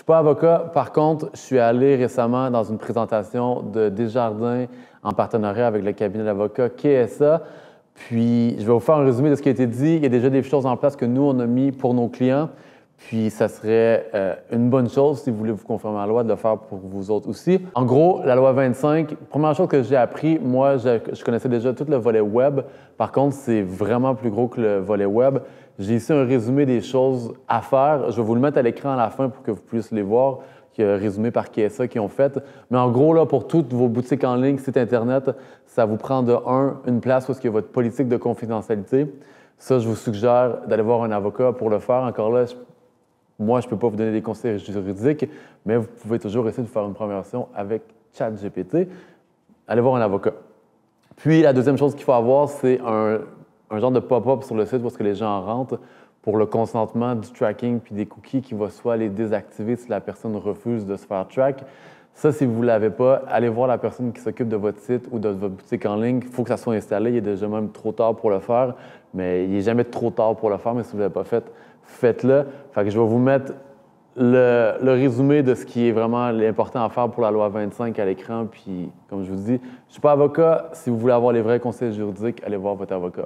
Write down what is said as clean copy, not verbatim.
suis pas avocat. Par contre, je suis allé récemment dans une présentation de Desjardins en partenariat avec le cabinet d'avocats KSA. Puis, je vais vous faire un résumé de ce qui a été dit. Il y a déjà des choses en place que nous, on a mis pour nos clients. Puis, ça serait une bonne chose, si vous voulez vous conformer à la loi, de le faire pour vous autres aussi. En gros, la loi 25, première chose que j'ai appris, moi, je connaissais déjà tout le volet web. Par contre, c'est vraiment plus gros que le volet web. J'ai ici un résumé des choses à faire. Je vais vous le mettre à l'écran à la fin pour que vous puissiez les voir, qui est résumé par KSA qui ont fait. Mais en gros, là, pour toutes vos boutiques en ligne, sites Internet, ça vous prend de une place où il y a votre politique de confidentialité. Ça, je vous suggère d'aller voir un avocat pour le faire. Encore là, moi, je ne peux pas vous donner des conseils juridiques, mais vous pouvez toujours essayer de faire une première version avec ChatGPT. Allez voir un avocat. Puis, la deuxième chose qu'il faut avoir, c'est un genre de pop-up sur le site où est-ce que les gens rentrent pour le consentement du tracking puis des cookies qui va soit les désactiver si la personne refuse de se faire track. Ça, si vous ne l'avez pas, allez voir la personne qui s'occupe de votre site ou de votre boutique en ligne. Il faut que ça soit installé. Il est déjà même trop tard pour le faire, mais il n'est jamais trop tard pour le faire. Mais si vous ne l'avez pas fait, faites-le. Fait que je vais vous mettre le résumé de ce qui est vraiment important à faire pour la loi 25 à l'écran. Puis, comme je vous dis, je ne suis pas avocat. Si vous voulez avoir les vrais conseils juridiques, allez voir votre avocat.